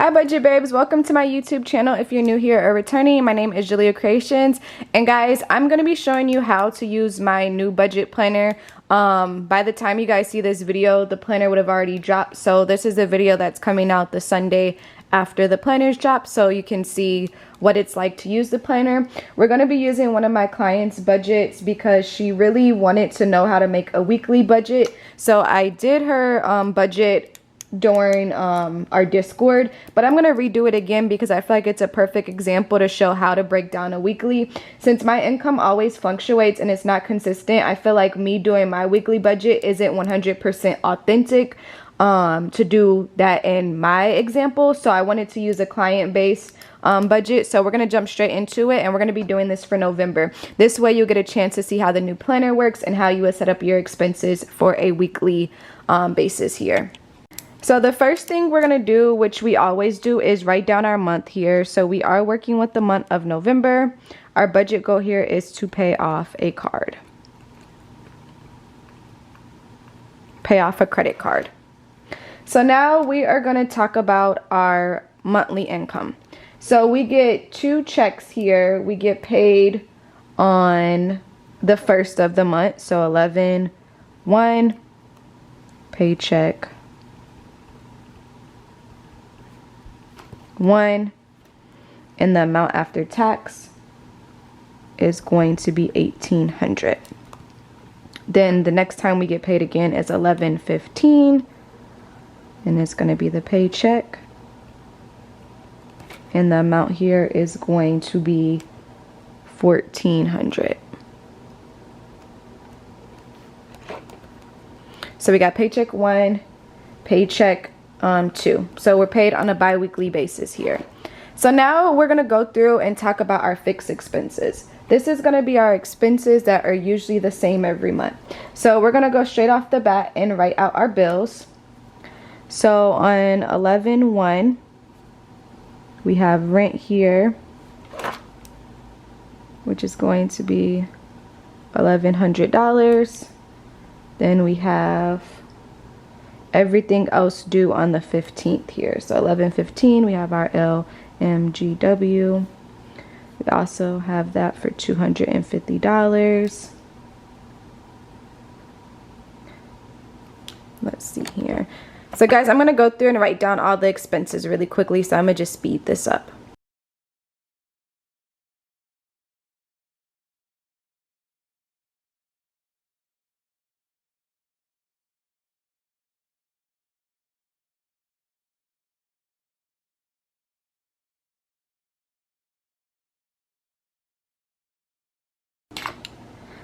Hi budget babes, welcome to my YouTube channel. If you're new here or returning, my name is Jaliyah.Kreationz, and guys, I'm going to be showing you how to use my new budget planner. By the time you guys see this video, the planner would have already dropped, so this is a video that's coming out the Sunday after the planners drop, so you can see what it's like to use the planner. We're going to be using one of my clients' budgets because she really wanted to know how to make a weekly budget, so I did her budget during our Discord, but I'm gonna redo it again because I feel like it's a perfect example to show how to break down a weekly. Since my income always fluctuates and it's not consistent, I feel like me doing my weekly budget isn't 100% authentic to do that in my example, so I wanted to use a client-based budget. So we're gonna jump straight into it, and we're gonna be doing this for November. This way you'll get a chance to see how the new planner works and how you would set up your expenses for a weekly basis here. So the first thing we're going to do, which we always do, is write down our month here. So we are working with the month of November. Our budget goal here is to pay off a card. Pay off a credit card. So now we are going to talk about our monthly income. So we get two checks here. We get paid on the first of the month. So 11/1 paycheck 1, and the amount after tax is going to be $1,800. Then the next time we get paid again is 11/15, and it's going to be the paycheck, and the amount here is going to be $1,400. So we got paycheck 1, paycheck 2. So we're paid on a bi-weekly basis here. So now we're going to go through and talk about our fixed expenses. This is going to be our expenses that are usually the same every month. So we're going to go straight off the bat and write out our bills. So on 11/1 we have rent here, which is going to be $1,100. Then we have everything else due on the 15th here. So 11/15 we have our LMGW. We also have that for $250. Let's see here. So guys, I'm gonna go through and write down all the expenses really quickly, so I'm gonna just speed this up.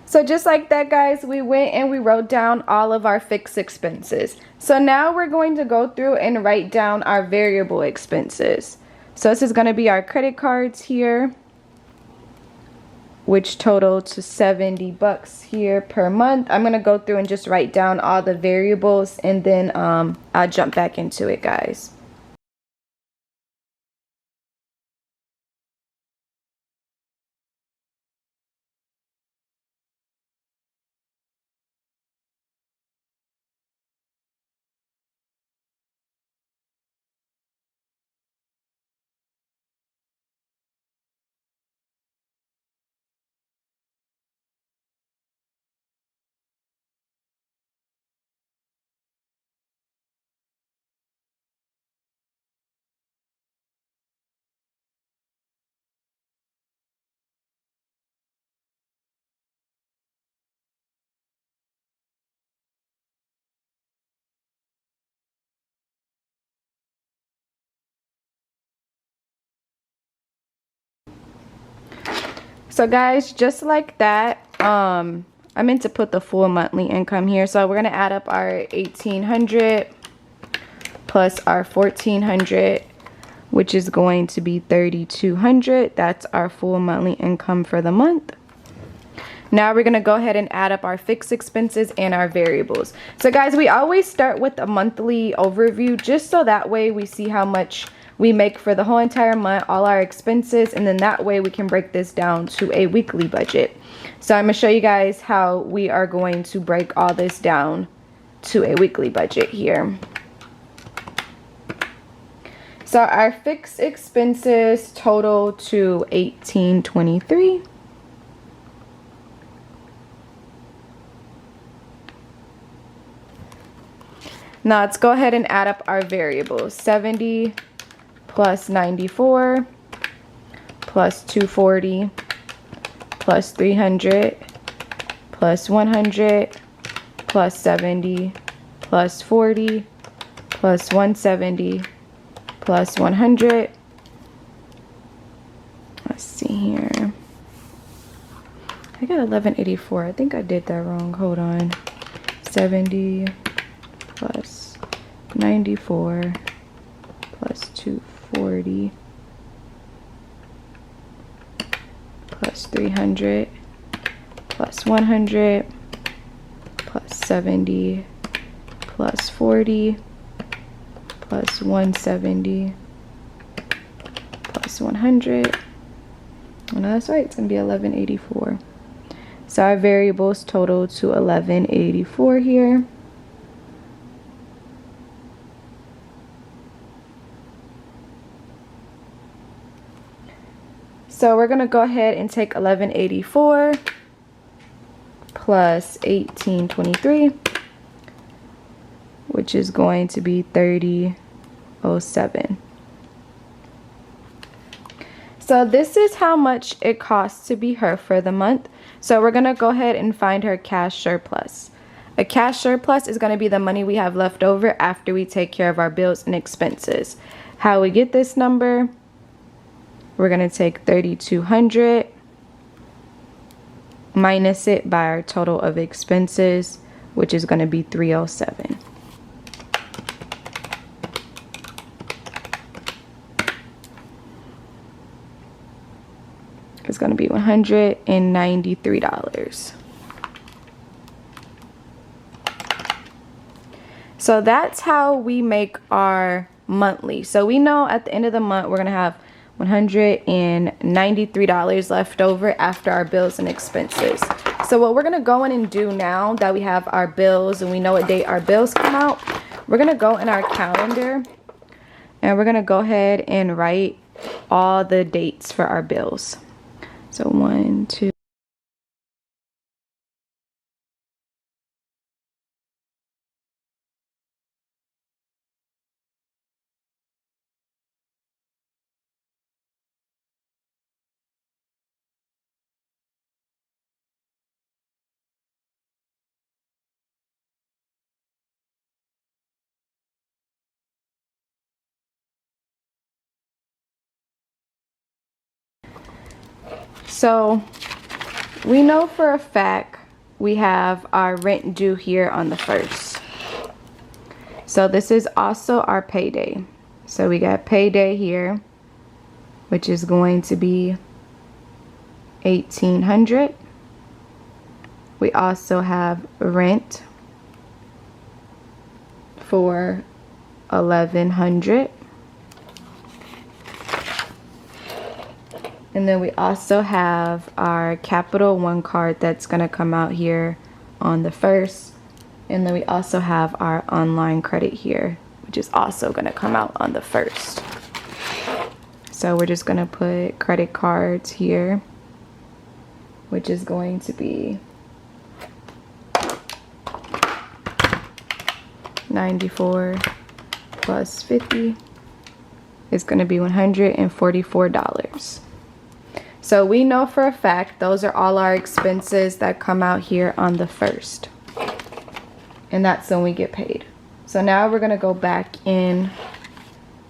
So just like that, guys, we went and we wrote down all of our fixed expenses. So now we're going to go through and write down our variable expenses. So this is going to be our credit cards here, which total to $70 here per month. I'm going to go through and just write down all the variables, and then I'll jump back into it, guys. So guys, just like that, I meant to put the full monthly income here. So we're gonna add up our $1,800 plus our $1,400, which is going to be $3,200. That's our full monthly income for the month. Now we're gonna go ahead and add up our fixed expenses and our variables. So guys, we always start with a monthly overview, just so that way we see how much we make for the whole entire month, all our expenses, and then that way we can break this down to a weekly budget. So I'm gonna show you guys how we are going to break all this down to a weekly budget here. So our fixed expenses total to $18.23. Now let's go ahead and add up our variables. 70 plus 94 plus 240 plus 300 plus 100 plus 70 plus 40 plus 170 plus 100. Let's see here. I got 1184. I think I did that wrong. Hold on. 70 plus 94 plus 240 plus 300 plus 100 plus 70 plus 40 plus 170 plus 100. Oh, no, that's right. It's going to be 1184. So our variables total to 1184 here. So we're going to go ahead and take 1184 plus 1823, which is going to be 3007. So this is how much it costs to be her for the month. So we're going to go ahead and find her cash surplus. A cash surplus is going to be the money we have left over after we take care of our bills and expenses. How we get this number? We're going to take 3,200 minus it by our total of expenses, which is going to be 307. It's going to be $193. So that's how we make our monthly. So we know at the end of the month we're going to have $193 left over after our bills and expenses. So what we're going to go in and do now that we have our bills and we know what date our bills come out, we're going to go in our calendar and we're going to go ahead and write all the dates for our bills. So 1, 2. So we know for a fact we have our rent due here on the 1st. So this is also our payday. So we got payday here, which is going to be $1,800. We also have rent for $1,100. And then we also have our Capital One card that's going to come out here on the 1st. And then we also have our online credit here, which is also going to come out on the 1st. So we're just going to put credit cards here, which is going to be 94 plus 50 is going to be $144. So we know for a fact those are all our expenses that come out here on the 1st. And that's when we get paid. So now we're going to go back in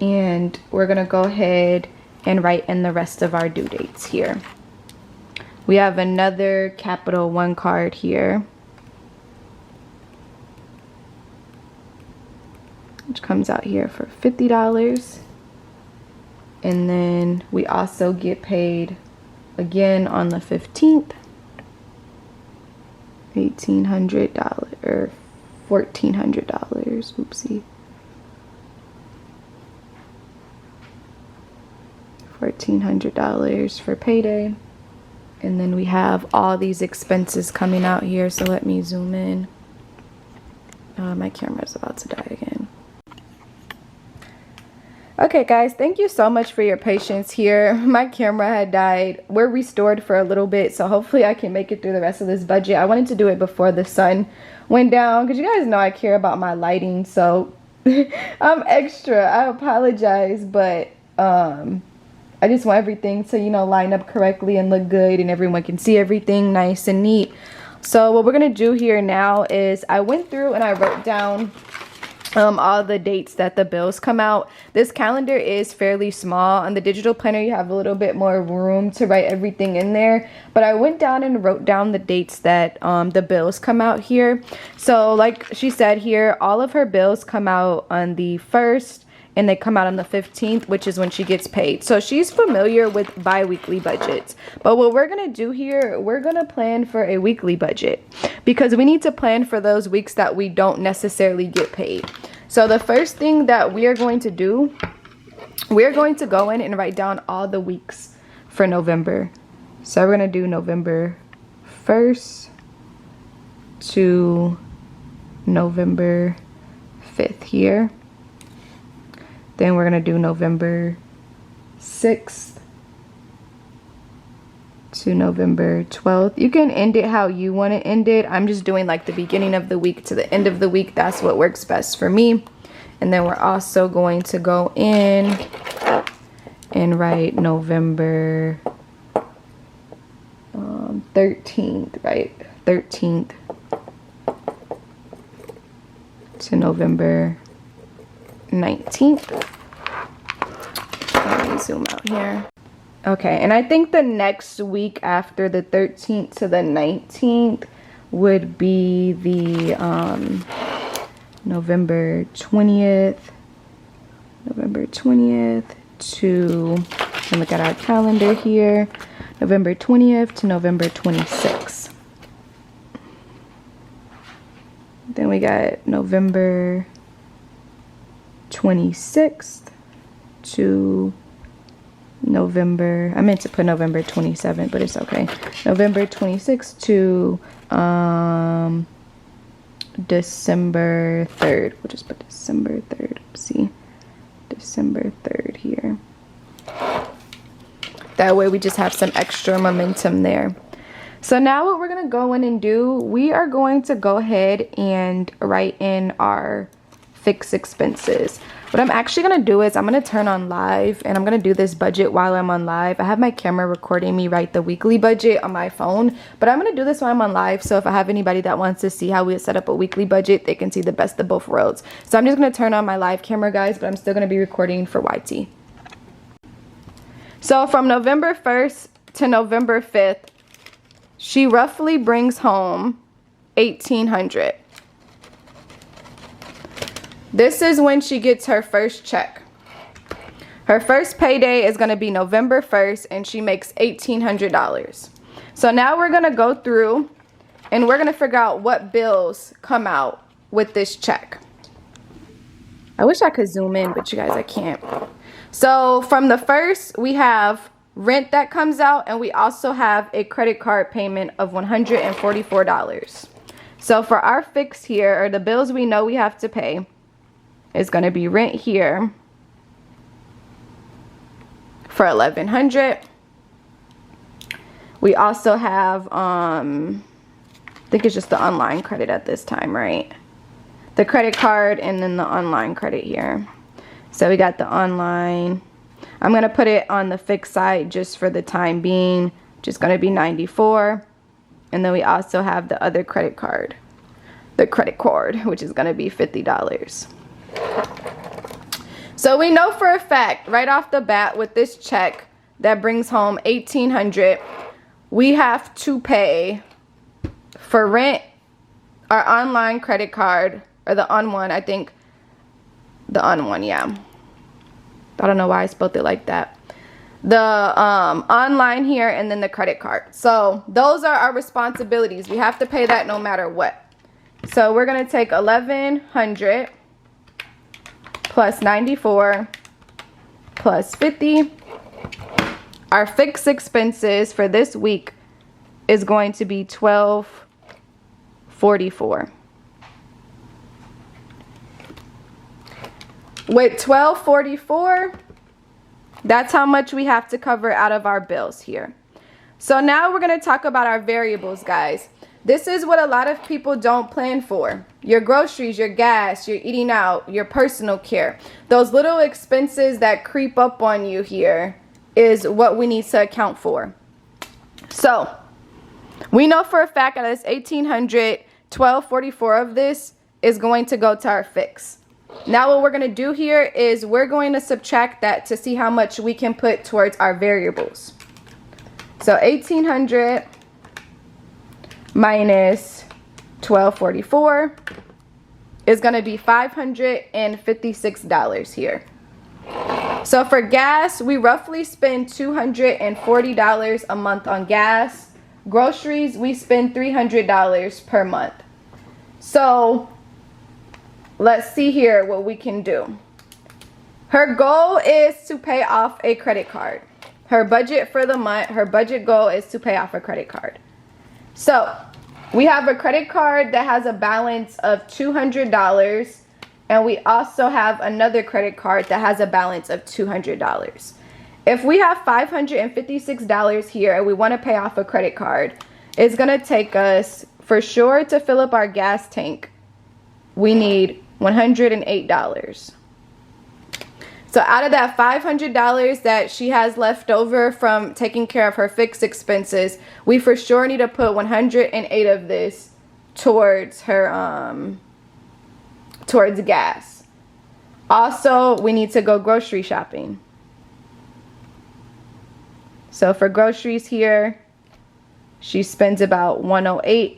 and we're going to go ahead and write in the rest of our due dates here. We have another Capital One card here, which comes out here for $50. And then we also get paid again on the 15th, $1,800 or $1,400. Oopsie. $1,400 for payday. And then we have all these expenses coming out here. So let me zoom in. My camera's about to die again. Okay guys, thank you so much for your patience here. My camera had died. We're restored for a little bit, so hopefully I can make it through the rest of this budget. I wanted to do it before the sun went down because you guys know I care about my lighting, so I'm extra. I apologize, but I just want everything to, you know, line up correctly and look good and everyone can see everything nice and neat. So what we're gonna do here now is I went through and I wrote down all the dates that the bills come out. This calendar is fairly small. On the digital planner you have a little bit more room to write everything in there, but I went down and wrote down the dates that the bills come out here. So like she said here, all of her bills come out on the 1st and they come out on the 15th, which is when she gets paid. So she's familiar with bi-weekly budgets. But what we're gonna do here, we're gonna plan for a weekly budget because we need to plan for those weeks that we don't necessarily get paid. So the first thing that we are going to do, we're going to go in and write down all the weeks for November. So we're gonna do November 1st to November 5th here. Then we're gonna do November 6th to November 12th. You can end it how you want to end it. I'm just doing like the beginning of the week to the end of the week. That's what works best for me. And then we're also going to go in and write November 13th, right? 13th to November 19th. Let me zoom out here. Okay, and I think the next week after the 13th to the 19th would be the November 20th. November 20th to, and look at our calendar here, November 20th to November 26th. Then we got November 26th to November, I meant to put November 27th, but it's okay. November 26th to December 3rd. We'll just put December 3rd. See, December 3rd here. That way we just have some extra momentum there. So now what we're gonna go in and do, we are going to go ahead and write in our fixed expenses. What I'm actually gonna do is I'm gonna turn on live and I'm gonna do this budget while I'm on live. I have my camera recording me write the weekly budget on my phone, but I'm gonna do this while I'm on live, so if I have anybody that wants to see how we set up a weekly budget, they can see the best of both worlds. So I'm just gonna turn on my live camera, guys, but I'm still gonna be recording for YT. So from November 1st to November 5th, she roughly brings home $1,800. This is when she gets her first check. Her first payday is going to be November 1st and she makes $1,800. So now we're going to go through and we're going to figure out what bills come out with this check. I wish I could zoom in, but you guys, I can't. So from the first, we have rent that comes out, and we also have a credit card payment of $144. So for our fix here, or the bills we know we have to pay, is going to be rent here for $1,100. We also have I think it's just the online credit at this time, right? The credit card and then the online credit here. So we got the online. I'm going to put it on the fixed side just for the time being, just going to be $94. And then we also have the other credit card, the credit card, which is going to be $50. So we know for a fact right off the bat with this check that brings home $1,800, we have to pay for rent, our online credit card, or the on one, I think the on one, yeah. I don't know why I spelled it like that. The online here, and then the credit card. So those are our responsibilities. We have to pay that no matter what. So we're gonna take $1,100 plus 94 plus 50. Our fixed expenses for this week is going to be $1,244. with $12.44, that's how much we have to cover out of our bills here. So now we're going to talk about our variables, guys. This is what a lot of people don't plan for. Your groceries, your gas, your eating out, your personal care. Those little expenses that creep up on you here is what we need to account for. So we know for a fact that this $1,800, $12.44 of this is going to go to our fix. Now what we're going to do here is we're going to subtract that to see how much we can put towards our variables. So $1,800 minus $12.44 is going to be $556 here. So for gas, we roughly spend $240 a month on gas. Groceries, we spend $300 per month. So let's see here what we can do. Her goal is to pay off a credit card. Her budget for the month, her budget goal is to pay off a credit card. So we have a credit card that has a balance of $200, and we also have another credit card that has a balance of $200. If we have $556 here and we want to pay off a credit card, it's going to take us, for sure, to fill up our gas tank, we need $108. So out of that $500 that she has left over from taking care of her fixed expenses, we for sure need to put 108 of this towards her towards gas. Also, we need to go grocery shopping. So for groceries here, she spends about $108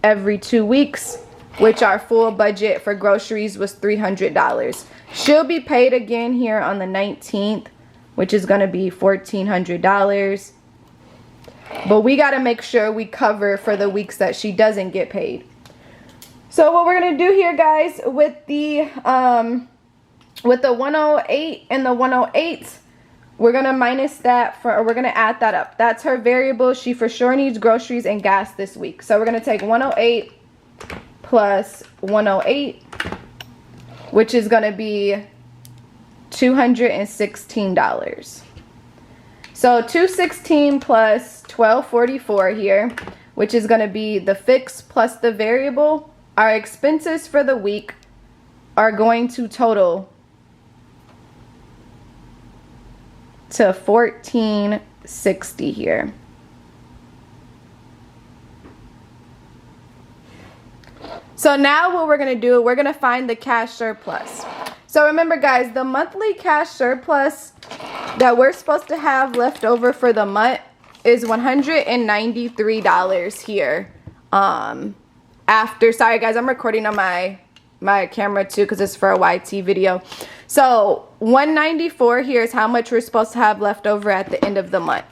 every 2 weeks, which our full budget for groceries was $300. She'll be paid again here on the 19th, which is going to be $1,400. But we got to make sure we cover for the weeks that she doesn't get paid. So what we're going to do here, guys, with the 108 and the 108, we're going to minus that, or we're going to add that up. That's her variable. She for sure needs groceries and gas this week. So we're going to take 108 plus 108, which is going to be $216. So $216 plus $12.44 here, which is going to be the fix plus the variable. Our expenses for the week are going to total to $1,460 here. So now what we're going to do, we're going to find the cash surplus. So remember, guys, the monthly cash surplus that we're supposed to have left over for the month is $193 here. Sorry guys, I'm recording on my camera too because it's for a YT video. So $194 here is how much we're supposed to have left over at the end of the month.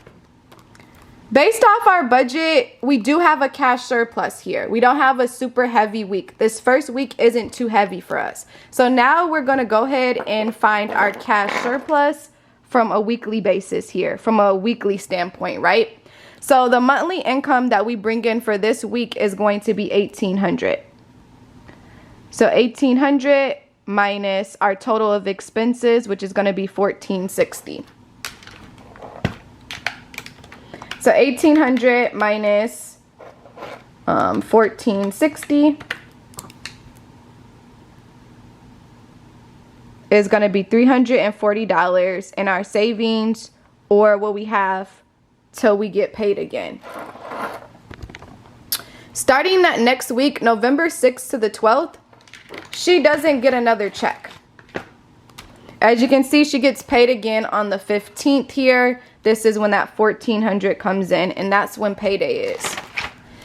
Based off our budget, we do have a cash surplus here. We don't have a super heavy week. This first week isn't too heavy for us. So now we're going to go ahead and find our cash surplus from a weekly basis here, from a weekly standpoint, right? So the monthly income that we bring in for this week is going to be $1,800. So $1,800 minus our total of expenses, which is going to be $1,460. So $1,800 minus $1,460 is going to be $340 in our savings, or what we have till we get paid again. Starting that next week, November 6th to the 12th, she doesn't get another check. As you can see, she gets paid again on the 15th here. This is when that $1,400 comes in, and that's when payday is.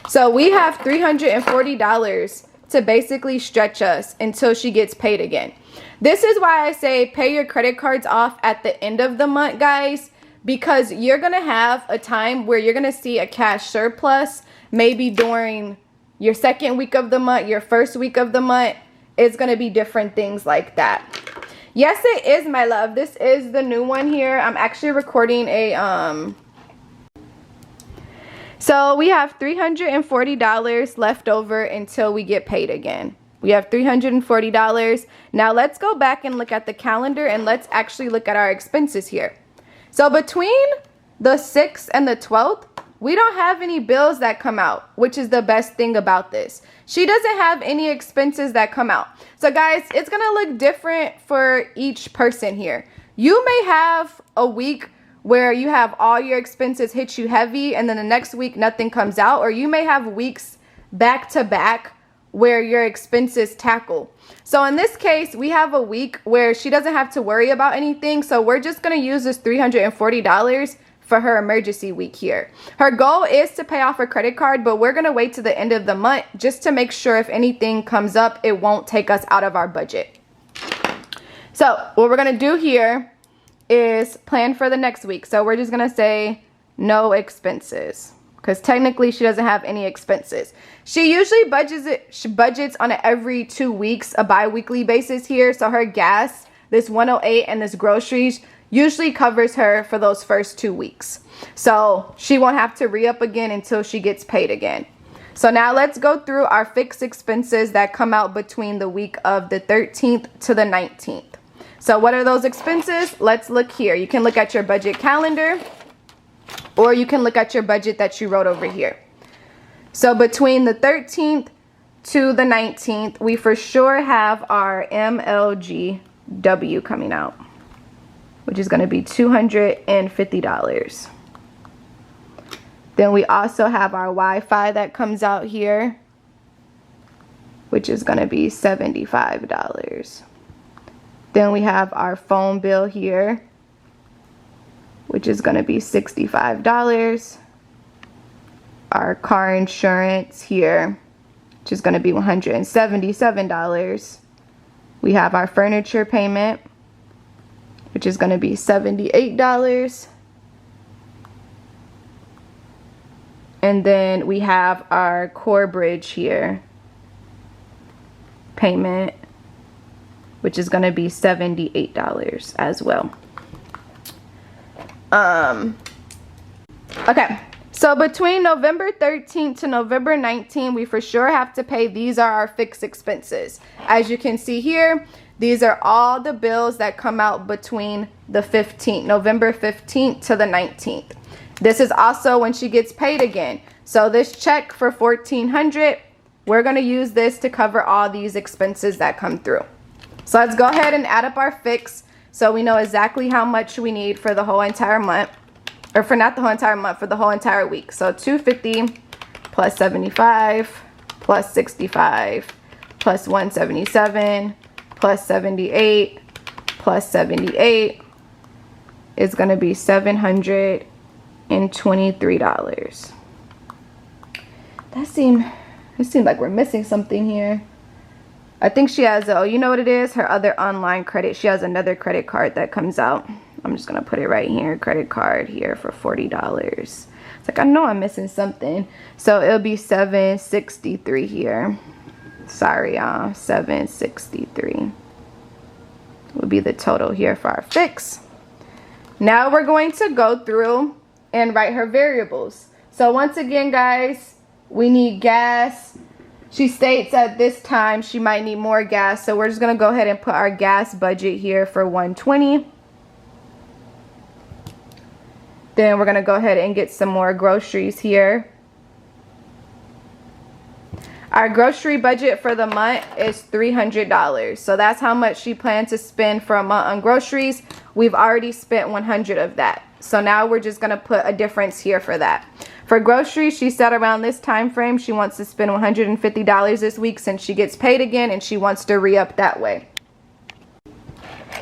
So we have $340 to basically stretch us until she gets paid again. This is why I say pay your credit cards off at the end of the month, guys, because you're going to have a time where you're going to see a cash surplus, maybe during your second week of the month, your first week of the month. It's going to be different things like that. Yes, it is, my love. This is the new one here. I'm actually recording a, so we have $340 left over until we get paid again. We have $340. Now let's go back and look at the calendar, and let's actually look at our expenses here. So between the 6th and the 12th, we don't have any bills that come out, which is the best thing about this. She doesn't have any expenses that come out. So guys, it's gonna look different for each person here. You may have a week where you have all your expenses hit you heavy, and then the next week nothing comes out, or you may have weeks back to back where your expenses tackle. So in this case, we have a week where she doesn't have to worry about anything. So we're just going to use this $340 for her emergency week here. Her goal is to pay off her credit card, but we're going to wait to the end of the month just to make sure if anything comes up, it won't take us out of our budget. So what we're going to do here is plan for the next week. So we're just going to say no expenses, because technically she doesn't have any expenses. She usually budgets on an every 2 weeks, a bi-weekly basis here. So her gas, this 108, and this groceries usually covers her for those first 2 weeks. So she won't have to re-up again until she gets paid again. So now let's go through our fixed expenses that come out between the week of the 13th to the 19th. So what are those expenses? Let's look here. You can look at your budget calendar, or you can look at your budget that you wrote over here. So between the 13th to the 19th, we for sure have our MLGW coming out, which is going to be $250. Then we also have our Wi-Fi that comes out here, which is going to be $75. Then we have our phone bill here, which is going to be $65. Our car insurance here, which is going to be $177. We have our furniture payment, which is going to be $78. And then we have our core bridge here payment, which is going to be $78 as well. Okay, so between November 13th to November 19th, we for sure have to pay. These are our fixed expenses. As you can see here, these are all the bills that come out between the 15th, November 15th to the 19th. This is also when she gets paid again. So this check for $1,400, we're going to use this to cover all these expenses that come through. So let's go ahead and add up our fix so we know exactly how much we need for the whole entire month. Or for not the whole entire month, for the whole entire week. So 250 plus 75 plus 65 plus 177 plus 78 plus 78 is going to be $723. It seemed like we're missing something here. I think she has, oh, you know what it is? Her other online credit. She has another credit card that comes out. I'm just going to put it right here. Credit card here for $40. It's like, I know I'm missing something. So it'll be $763 here. Sorry, y'all. $763 will be the total here for our fix. Now we're going to go through and write her variables. So once again, guys, we need gas. She states at this time she might need more gas, so we're just going to go ahead and put our gas budget here for $120. Then we're going to go ahead and get some more groceries here. Our grocery budget for the month is $300. So that's how much she plans to spend for a month on groceries. We've already spent $100 of that. So now we're just going to put a difference here for that. For groceries, she said around this time frame she wants to spend $150 this week since she gets paid again, and she wants to re-up that way.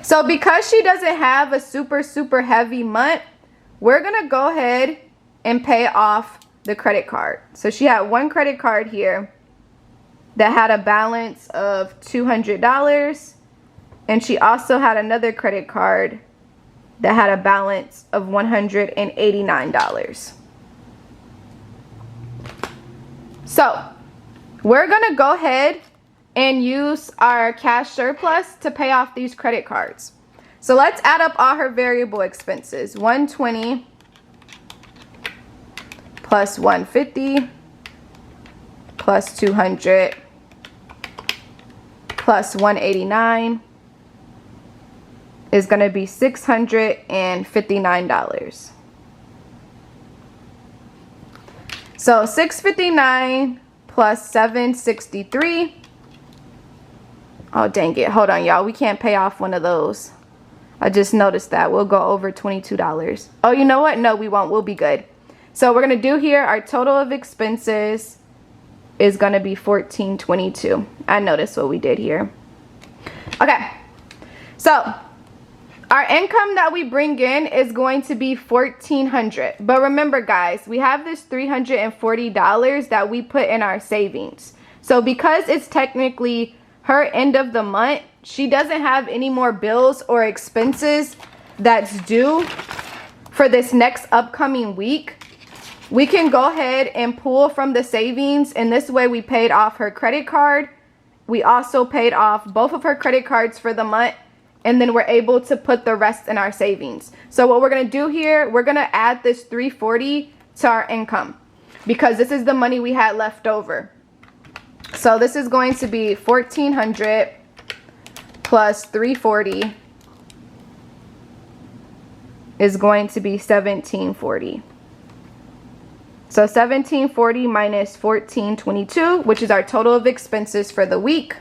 So because she doesn't have a super heavy month, we're going to go ahead and pay off the credit card. So she had one credit card here that had a balance of $200, and she also had another credit card that had a balance of $189. So we're going to go ahead and use our cash surplus to pay off these credit cards. So let's add up all her variable expenses. 120 plus 150 plus 200 plus 189 is going to be $659. So 659 plus 763. Oh, dang it. Hold on, y'all. We can't pay off one of those. I just noticed that. We'll go over $22. Oh, you know what? No, we won't. We'll be good. So we're going to do here, our total of expenses is going to be $1422. I noticed what we did here. Okay. So our income that we bring in is going to be $1,400. But remember, guys, we have this $340 that we put in our savings. So because it's technically her end of the month, she doesn't have any more bills or expenses that's due for this next upcoming week. We can go ahead and pull from the savings, and this way we paid off her credit card. We also paid off both of her credit cards for the month, and then we're able to put the rest in our savings. So what we're going to do here, we're going to add this $340 to our income because this is the money we had left over. So this is going to be $1,400 plus $340 is going to be $1,740. So $1,740 minus $1,422, which is our total of expenses for the week.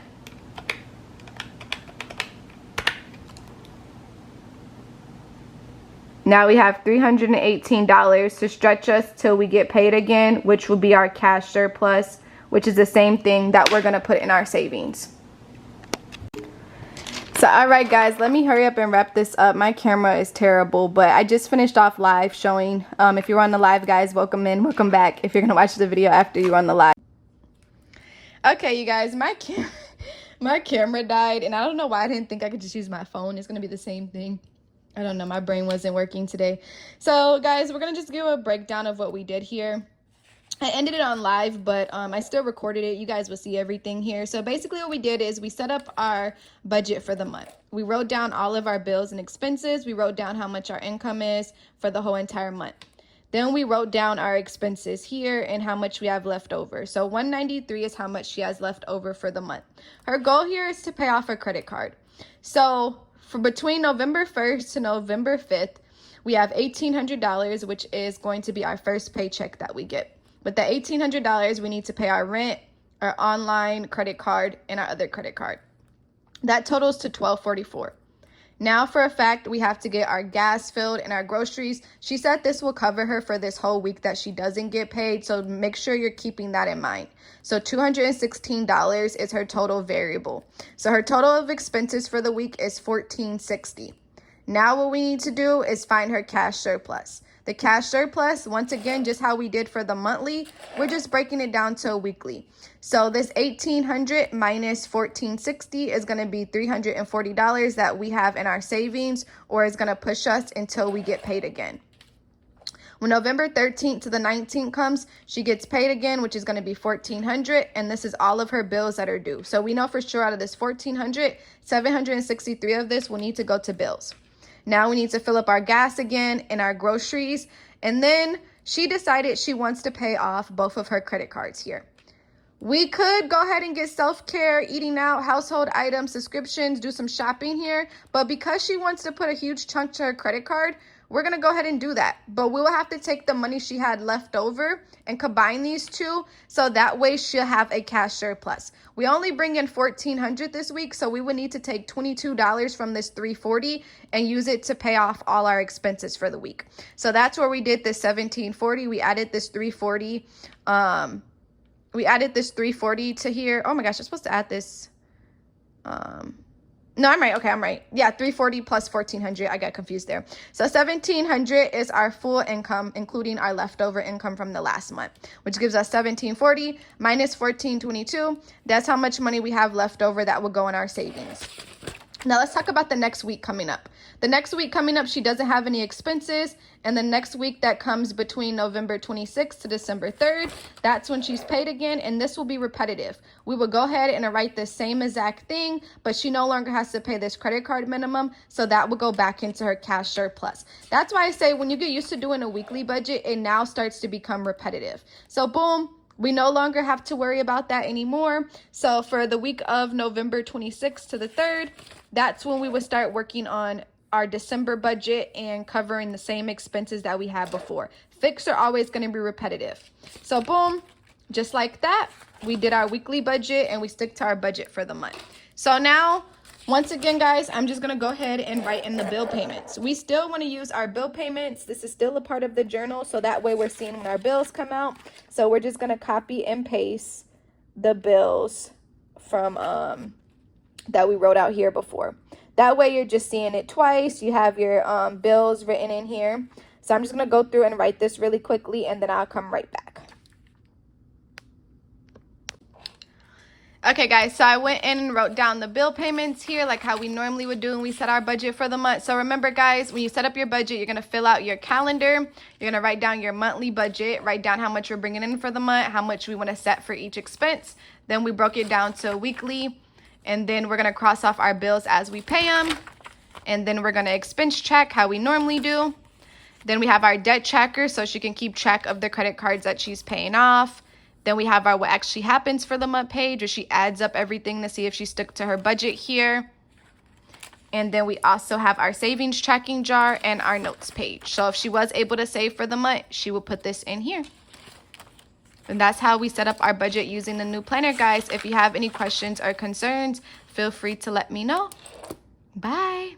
Now we have $318 to stretch us till we get paid again, which will be our cash surplus, which is the same thing that we're going to put in our savings. So, all right, guys, let me hurry up and wrap this up. My camera is terrible, but I just finished off live showing. If you're on the live, guys, welcome in, welcome back. If you're going to watch the video after you're on the live. Okay, you guys, my camera died, and I don't know why I didn't think I could just use my phone. It's going to be the same thing. I don't know. My brain wasn't working today. So, guys, we're going to just give a breakdown of what we did here. I ended it on live, but I still recorded it. You guys will see everything here. So basically what we did is we set up our budget for the month. We wrote down all of our bills and expenses. We wrote down how much our income is for the whole entire month. Then we wrote down our expenses here and how much we have left over. So $193 is how much she has left over for the month. Her goal here is to pay off her credit card. So for between November 1st to November 5th, we have $1,800, which is going to be our first paycheck that we get. With the $1,800, we need to pay our rent, our online credit card, and our other credit card. That totals to $1,244. Now, for a fact, we have to get our gas filled and our groceries. She said this will cover her for this whole week that she doesn't get paid, so make sure you're keeping that in mind. So $216 is her total variable. So her total of expenses for the week is $1,460. Now what we need to do is find her cash surplus. The cash surplus, once again, just how we did for the monthly, we're just breaking it down to a weekly. So this $1,800 minus $1,460 is going to be $340 that we have in our savings, or is going to push us until we get paid again. When November 13th to the 19th comes, she gets paid again, which is going to be $1,400, and this is all of her bills that are due. So we know for sure out of this $1,400, $763 of this will need to go to bills. Now we need to fill up our gas again and our groceries. And then she decided she wants to pay off both of her credit cards here. We could go ahead and get self-care, eating out, household items, subscriptions, do some shopping here. But because she wants to put a huge chunk to her credit card, we're going to go ahead and do that. But we will have to take the money she had left over and combine these two, so that way she'll have a cash surplus. We only bring in $1,400 this week, so we would need to take $22 from this $340 and use it to pay off all our expenses for the week. So that's where we did this $1,740. We added this $340. We added this $340 to here. Oh my gosh, I'm supposed to add this. No, I'm right. Okay, I'm right. Yeah, $340 plus $1,400. I got confused there. So $1,700 is our full income, including our leftover income from the last month, which gives us $1,740 minus $1,422. That's how much money we have left over that will go in our savings. Now let's talk about the next week coming up. The next week coming up, she doesn't have any expenses. And the next week that comes between November 26th to December 3rd, that's when she's paid again. And this will be repetitive. We will go ahead and write the same exact thing, but she no longer has to pay this credit card minimum. So that will go back into her cash surplus. That's why I say when you get used to doing a weekly budget, it now starts to become repetitive. So boom. We no longer have to worry about that anymore. So for the week of November 26th to the 3rd, that's when we would start working on our December budget and covering the same expenses that we had before. Fixed are always going to be repetitive. So boom, just like that, we did our weekly budget and we stick to our budget for the month. So now, once again, guys, I'm just going to go ahead and write in the bill payments. We still want to use our bill payments. This is still a part of the journal, so that way we're seeing when our bills come out. So we're just going to copy and paste the bills from that we wrote out here before. That way you're just seeing it twice. You have your bills written in here. So I'm just going to go through and write this really quickly, and then I'll come right back. Okay, guys, so I went in and wrote down the bill payments here like how we normally would do when we set our budget for the month. So remember, guys, when you set up your budget, you're going to fill out your calendar. You're going to write down your monthly budget, write down how much you're bringing in for the month, how much we want to set for each expense. Then we broke it down to weekly, and then we're going to cross off our bills as we pay them. And then we're going to expense check how we normally do. Then we have our debt tracker so she can keep track of the credit cards that she's paying off. Then we have our what actually happens for the month page where she adds up everything to see if she stuck to her budget here. And then we also have our savings tracking jar and our notes page. So if she was able to save for the month, she will put this in here. And that's how we set up our budget using the new planner, guys. If you have any questions or concerns, feel free to let me know. Bye.